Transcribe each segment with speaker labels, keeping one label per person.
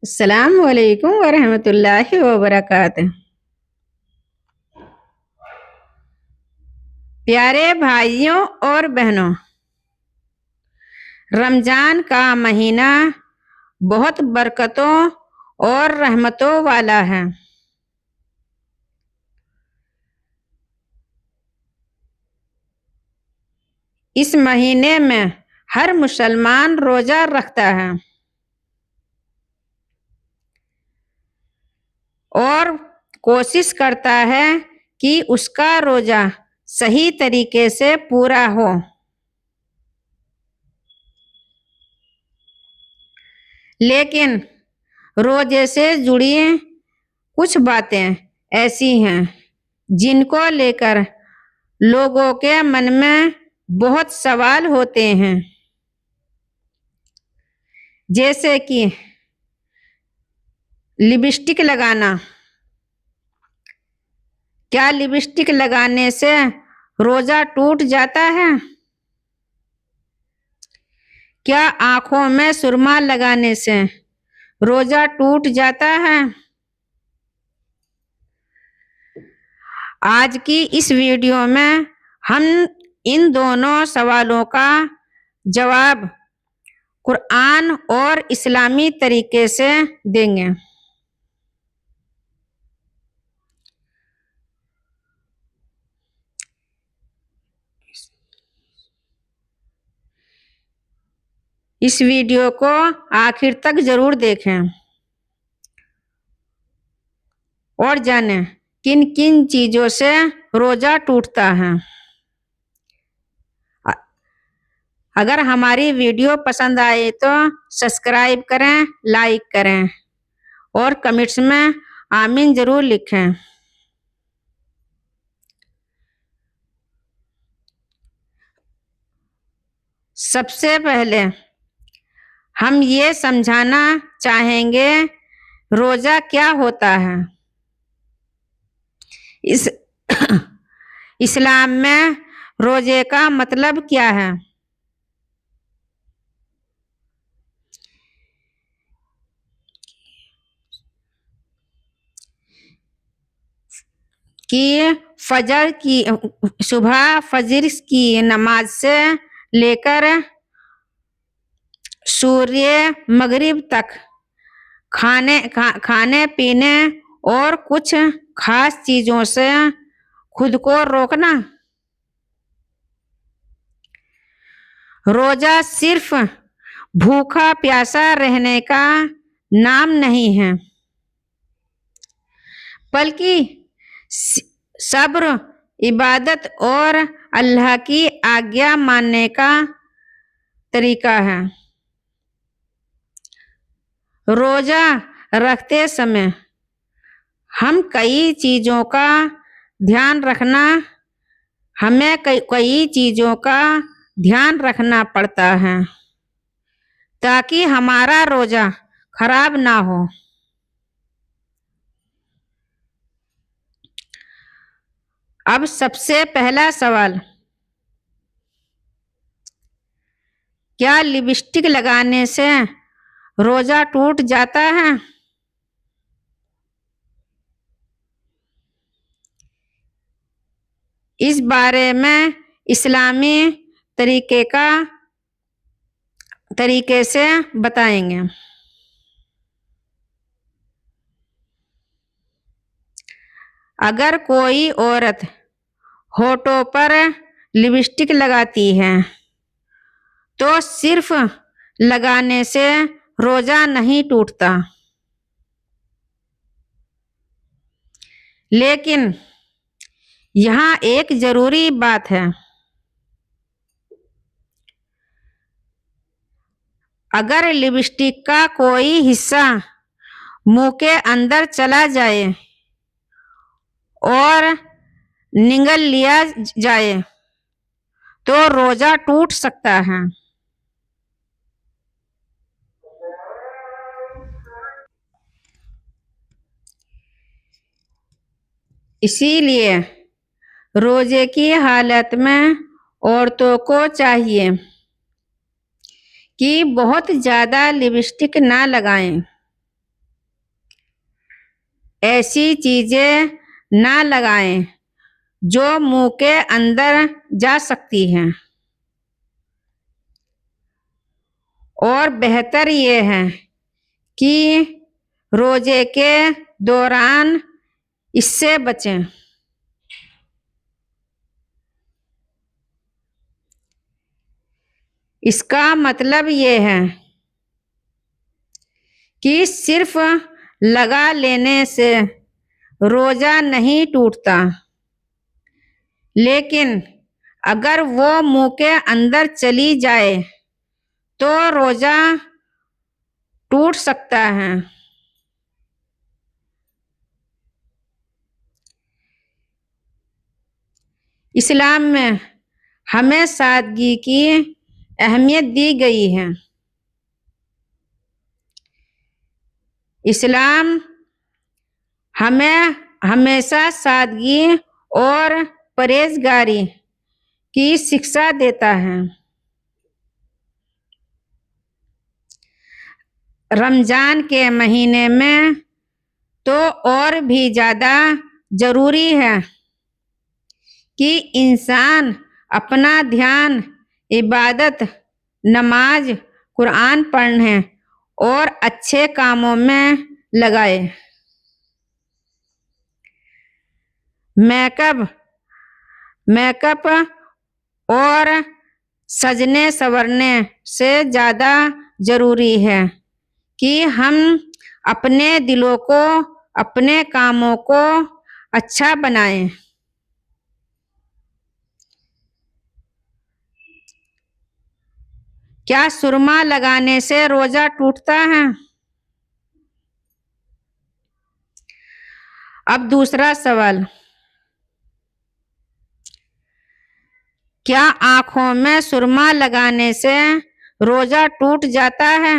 Speaker 1: अस्सलाम वालेकुम वरहमतुल्लाहि वबरकातुहू। प्यारे भाइयों और बहनों, रमजान का महीना बहुत बरकतों और रहमतों वाला है। इस महीने में हर मुसलमान रोजा रखता है और कोशिश करता है कि उसका रोजा सही तरीके से पूरा हो। लेकिन रोजे से जुड़ी कुछ बातें ऐसी हैं जिनको लेकर लोगों के मन में बहुत सवाल होते हैं, जैसे कि लिपस्टिक लगाना। क्या लिपस्टिक लगाने से रोजा टूट जाता है? क्या आंखों में सुरमा लगाने से रोजा टूट जाता है? आज की इस वीडियो में हम इन दोनों सवालों का जवाब कुरान और इस्लामी तरीके से देंगे। इस वीडियो को आखिर तक जरूर देखें और जानें किन किन चीजों से रोजा टूटता है। अगर हमारी वीडियो पसंद आए तो सब्सक्राइब करें, लाइक करें और कमेंट्स में आमीन जरूर लिखें। सबसे पहले हम ये समझाना चाहेंगे रोजा क्या होता है। इस्लाम में रोजे का मतलब क्या है? कि सुबह फजर की नमाज से लेकर सूर्य मगरिब तक खाने पीने और कुछ खास चीजों से खुद को रोकना। रोजा सिर्फ भूखा प्यासा रहने का नाम नहीं है, बल्कि सब्र, इबादत और अल्लाह की आज्ञा मानने का तरीका है। रोजा रखते समय हम कई चीजों का ध्यान पड़ता है ताकि हमारा रोजा खराब ना हो। अब सबसे पहला सवाल, क्या लिपस्टिक लगाने से रोजा टूट जाता है? इस बारे में इस्लामी तरीके से बताएंगे। अगर कोई औरत होठों पर लिपस्टिक लगाती है तो सिर्फ लगाने से रोजा नहीं टूटता, लेकिन यहाँ एक जरूरी बात है। अगर लिपस्टिक का कोई हिस्सा मुंह के अंदर चला जाए और निगल लिया जाए तो रोजा टूट सकता है। इसीलिए रोजे की हालत में औरतों को चाहिए कि बहुत ज्यादा लिपस्टिक ना लगाएं। ऐसी चीजें ना लगाएं जो मुंह के अंदर जा सकती हैं, और बेहतर ये है कि रोजे के दौरान इससे बचें। इसका मतलब ये है कि सिर्फ लगा लेने से रोजा नहीं टूटता, लेकिन अगर वो मुंह के अंदर चली जाए तो रोजा टूट सकता है। इस्लाम में हमें सादगी की अहमियत दी गई है। इस्लाम हमें हमेशा सादगी और परहेजगारी की शिक्षा देता है। रमजान के महीने में तो और भी ज़्यादा ज़रूरी है कि इंसान अपना ध्यान इबादत, नमाज, कुरान पढ़ने और अच्छे कामों में लगाए। मेकअप और सजने संवरने से ज़्यादा ज़रूरी है कि हम अपने दिलों को, अपने कामों को अच्छा बनाएं। क्या सुरमा लगाने से रोजा टूटता है? अब दूसरा सवाल, क्या आंखों में सुरमा लगाने से रोजा टूट जाता है?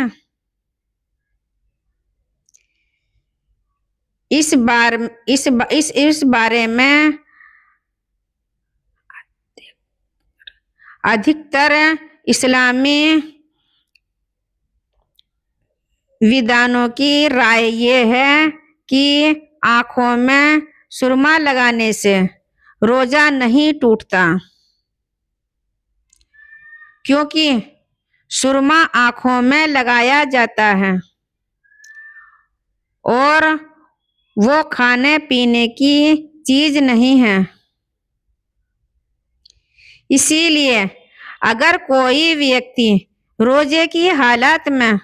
Speaker 1: इस बारे में अधिकतर इस्लामी विद्वानों की राय ये है कि आंखों में सुरमा लगाने से रोजा नहीं टूटता, क्योंकि सुरमा आंखों में लगाया जाता है और वो खाने पीने की चीज नहीं है। इसीलिए अगर कोई व्यक्ति रोजे की हालत में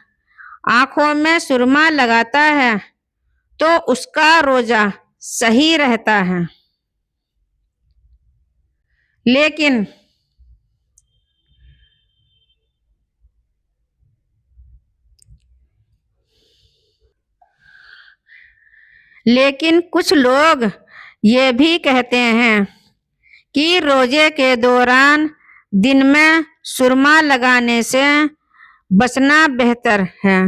Speaker 1: आंखों में सुरमा लगाता है तो उसका रोजा सही रहता है। लेकिन कुछ लोग ये भी कहते हैं कि रोजे के दौरान दिन में सुरमा लगाने से बचना बेहतर है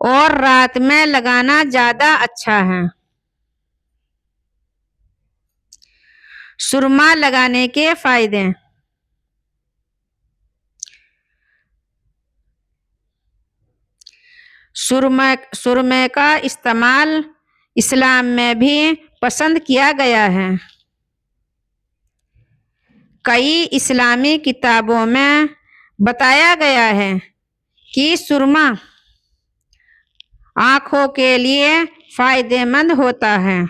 Speaker 1: और रात में लगाना ज़्यादा अच्छा है। सुरमा लगाने के फायदे। सुरमे का इस्तेमाल इस्लाम में भी पसंद किया गया है। कई इस्लामी किताबों में बताया गया है कि सुरमा आँखों के लिए फायदेमंद होता है,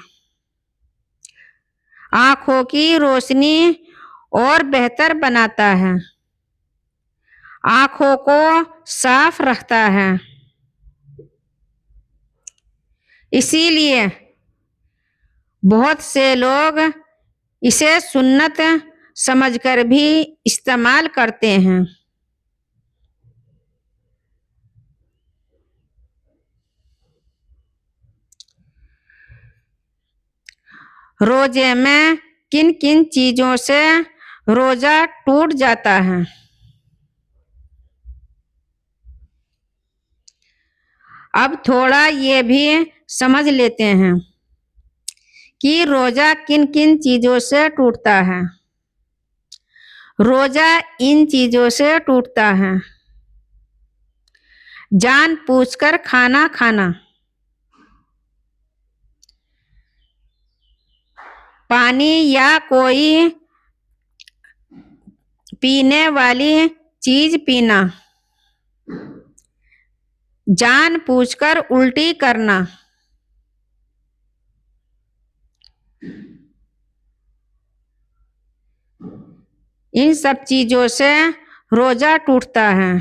Speaker 1: आँखों की रोशनी और बेहतर बनाता है, आँखों को साफ रखता है। इसीलिए बहुत से लोग इसे सुन्नत समझकर भी इस्तेमाल करते हैं। रोजे में किन किन चीजों से रोजा टूट जाता है? अब थोड़ा ये भी समझ लेते हैं कि रोजा किन किन चीजों से टूटता है। रोजा इन चीजों से टूटता है: जानबूझकर खाना खाना, पानी या कोई पीने वाली चीज पीना, जानबूझकर उल्टी करना, इन सब चीजों से रोजा टूटता है।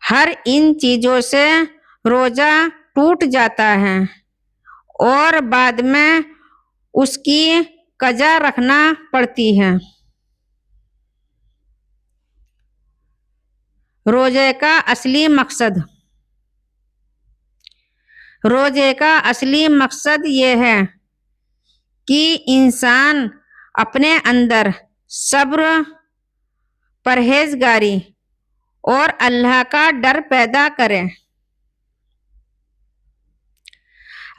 Speaker 1: हर इन चीजों से रोजा टूट जाता है और बाद में उसकी कज़ा रखना पड़ती है। रोजे का असली मकसद, रोजे का असली मकसद ये है कि इंसान अपने अंदर सब्र, परहेजगारी और अल्लाह का डर पैदा करे।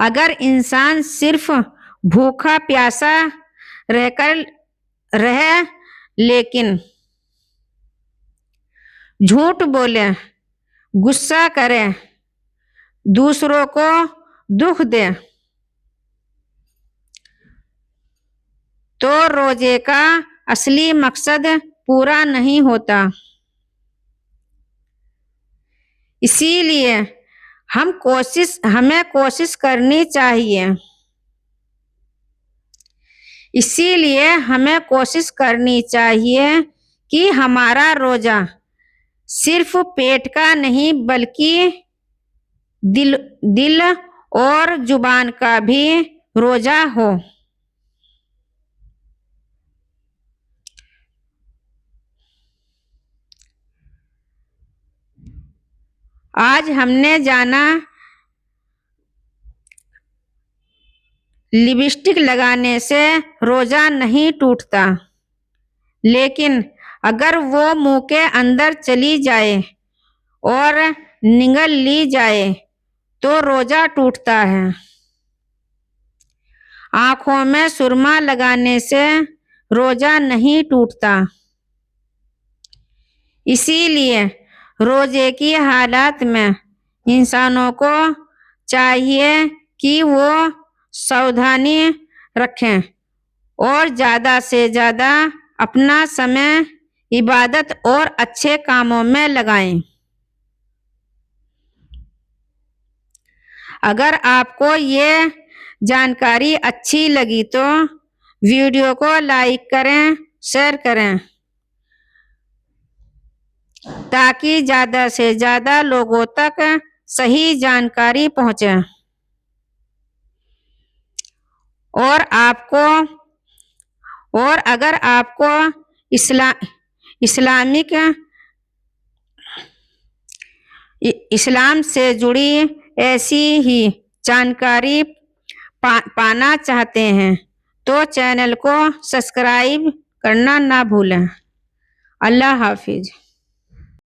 Speaker 1: अगर इंसान सिर्फ भूखा प्यासा रहे लेकिन झूठ बोले, गुस्सा करे, दूसरों को दुख दे, तो रोजे का असली मकसद पूरा नहीं होता। इसीलिए हमें कोशिश करनी चाहिए। इसीलिए हमें कोशिश करनी चाहिए कि हमारा रोजा सिर्फ पेट का नहीं बल्कि दिल और जुबान का भी रोजा हो। आज हमने जाना लिपस्टिक लगाने से रोजा नहीं टूटता, लेकिन अगर वो मुंह के अंदर चली जाए और निगल ली जाए तो रोजा टूटता है। आंखों में सुरमा लगाने से रोजा नहीं टूटता। इसीलिए रोजे की हालत में इंसानों को चाहिए कि वो सावधानी रखें और ज़्यादा से ज़्यादा अपना समय इबादत और अच्छे कामों में लगाएं। अगर आपको ये जानकारी अच्छी लगी तो वीडियो को लाइक करें, शेयर करें, ताकि ज़्यादा से ज़्यादा लोगों तक सही जानकारी पहुंचे। और अगर आपको इस्लाम से जुड़ी ऐसी ही जानकारी पाना चाहते हैं तो चैनल को सब्सक्राइब करना ना भूलें। अल्लाह हाफिज।